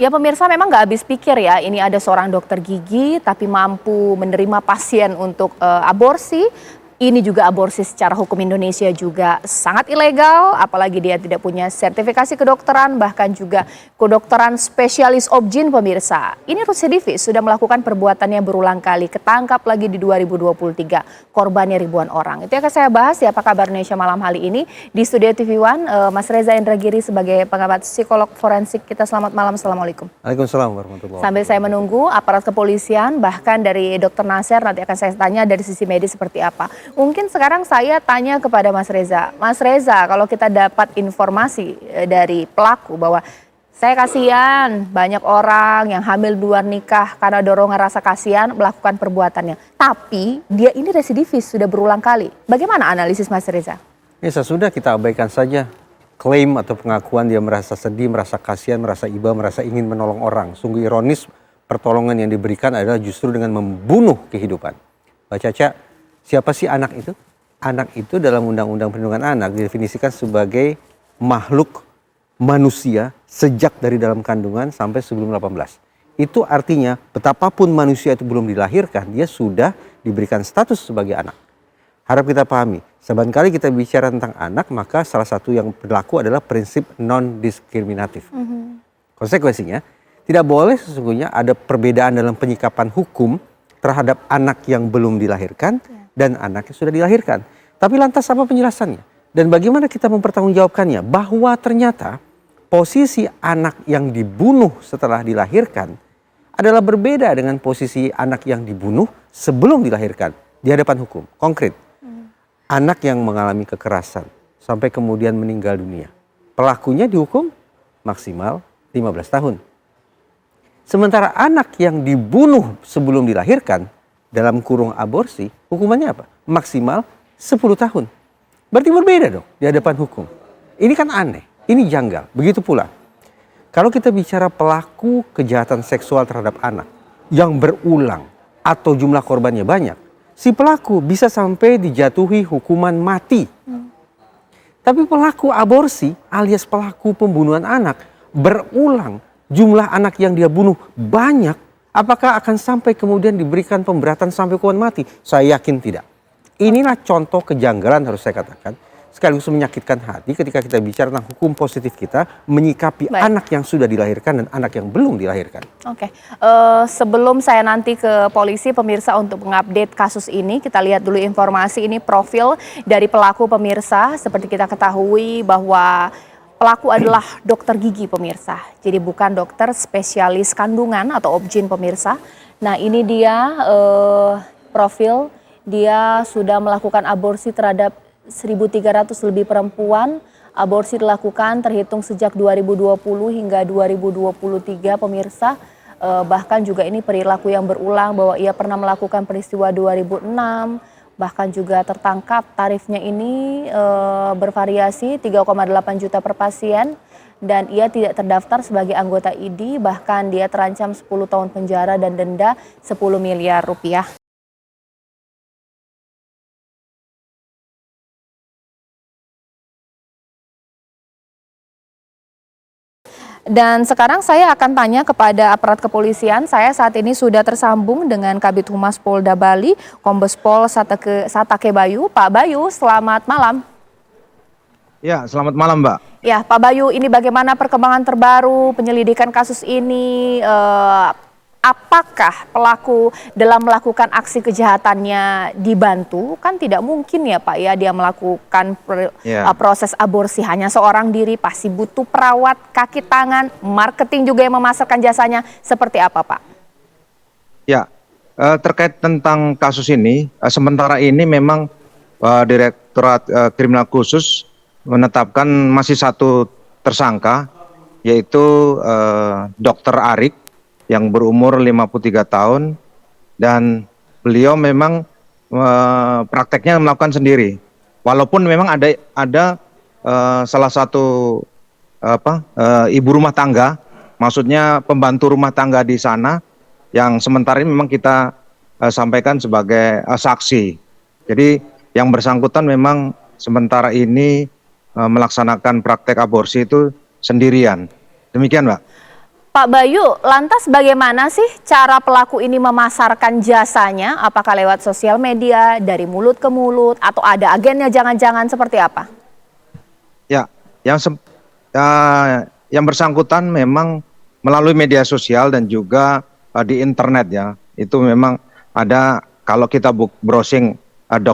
Ya pemirsa memang nggak habis pikir ya, ini ada seorang dokter gigi tapi mampu menerima pasien untuk aborsi. Ini juga aborsi secara hukum Indonesia juga sangat ilegal, apalagi dia tidak punya sertifikasi kedokteran, bahkan juga kedokteran spesialis obgyn pemirsa. Ini residivis, sudah melakukan perbuatannya berulang kali, ketangkap lagi di 2023, korbannya ribuan orang. Itu yang akan saya bahas ya, apa kabar Indonesia malam hari ini. Di Studio TV One, Mas Reza Indragiri sebagai pengamat psikolog forensik kita. Selamat malam, Assalamualaikum. Waalaikumsalam warahmatullahi wabarakatuh. Sambil saya menunggu aparat kepolisian, bahkan dari Dr. Nasir, nanti akan saya tanya dari sisi medis seperti apa. Mungkin sekarang saya tanya kepada Mas Reza. Mas Reza, kalau kita dapat informasi dari pelaku bahwa saya kasihan banyak orang yang hamil di luar nikah karena dorongan rasa kasihan melakukan perbuatannya. Tapi dia ini residivis, sudah berulang kali. Bagaimana analisis Mas Reza? Ya sesudah kita abaikan saja klaim atau pengakuan dia merasa sedih, merasa kasihan, merasa iba, merasa ingin menolong orang. Sungguh ironis, pertolongan yang diberikan adalah justru dengan membunuh kehidupan. Mbak Caca, siapa sih anak itu? Anak itu dalam Undang-Undang Perlindungan Anak didefinisikan sebagai makhluk manusia sejak dari dalam kandungan sampai sebelum 18. Itu artinya betapapun manusia itu belum dilahirkan, dia sudah diberikan status sebagai anak. Harap kita pahami, saban kali kita bicara tentang anak, maka salah satu yang berlaku adalah prinsip non-diskriminatif. Konsekuensinya, tidak boleh sesungguhnya ada perbedaan dalam penyikapan hukum terhadap anak yang belum dilahirkan dan anak yang sudah dilahirkan. Tapi lantas apa penjelasannya? Dan bagaimana kita mempertanggungjawabkannya? Bahwa ternyata posisi anak yang dibunuh setelah dilahirkan adalah berbeda dengan posisi anak yang dibunuh sebelum dilahirkan di hadapan hukum. Konkret, anak yang mengalami kekerasan sampai kemudian meninggal dunia, pelakunya dihukum maksimal 15 tahun. Sementara anak yang dibunuh sebelum dilahirkan dalam kurung aborsi, hukumannya apa? Maksimal 10 tahun. Berarti berbeda dong di hadapan hukum. Ini kan aneh, ini janggal. Begitu pula, kalau kita bicara pelaku kejahatan seksual terhadap anak yang berulang atau jumlah korbannya banyak, si pelaku bisa sampai dijatuhi hukuman mati. Tapi pelaku aborsi alias pelaku pembunuhan anak berulang, jumlah anak yang dia bunuh banyak, apakah akan sampai kemudian diberikan pemberatan sampai hukuman mati? Saya yakin tidak. Inilah contoh kejanggalan harus saya katakan, sekaligus menyakitkan hati ketika kita bicara tentang hukum positif kita menyikapi anak yang sudah dilahirkan dan anak yang belum dilahirkan. Oke, sebelum saya nanti ke polisi pemirsa untuk mengupdate kasus ini, kita lihat dulu informasi ini profil dari pelaku pemirsa. Seperti kita ketahui bahwa pelaku adalah dokter gigi pemirsa, jadi bukan dokter spesialis kandungan atau obgyn pemirsa. Nah ini dia profil, dia sudah melakukan aborsi terhadap 1.300 lebih perempuan. Aborsi dilakukan terhitung sejak 2020 hingga 2023 pemirsa. Bahkan juga ini perilaku yang berulang bahwa ia pernah melakukan peristiwa 2006. Bahkan juga tertangkap, tarifnya ini bervariasi 3,8 juta per pasien. Dan ia tidak terdaftar sebagai anggota ID, bahkan dia terancam 10 tahun penjara dan denda 10 miliar rupiah. Dan sekarang saya akan tanya kepada aparat kepolisian. Saya saat ini sudah tersambung dengan Kabid Humas Polda Bali, Kombes Pol Satake Bayu. Pak Bayu, selamat malam. Ya, selamat malam, Mbak. Ya, Pak Bayu, ini bagaimana perkembangan terbaru penyelidikan kasus ini? Apakah pelaku dalam melakukan aksi kejahatannya dibantu? Kan tidak mungkin ya Pak ya dia melakukan proses aborsi hanya seorang diri, pasti butuh perawat, kaki tangan, marketing juga yang memasarkan jasanya. Seperti apa Pak? Ya, terkait tentang kasus ini, sementara ini memang Direktorat Kriminal Khusus menetapkan masih satu tersangka, yaitu Dr. Arik yang berumur 53 tahun dan beliau memang prakteknya melakukan sendiri. Walaupun memang ada salah satu ibu rumah tangga, maksudnya pembantu rumah tangga di sana yang sementara ini memang kita sampaikan sebagai saksi. Jadi yang bersangkutan memang sementara ini melaksanakan praktek aborsi itu sendirian. Demikian, Mbak. Pak Bayu, lantas bagaimana sih cara pelaku ini memasarkan jasanya? Apakah lewat sosial media, dari mulut ke mulut, atau ada agennya jangan-jangan seperti apa? Ya, yang bersangkutan memang melalui media sosial dan juga di internet ya. Itu memang ada, kalau kita browsing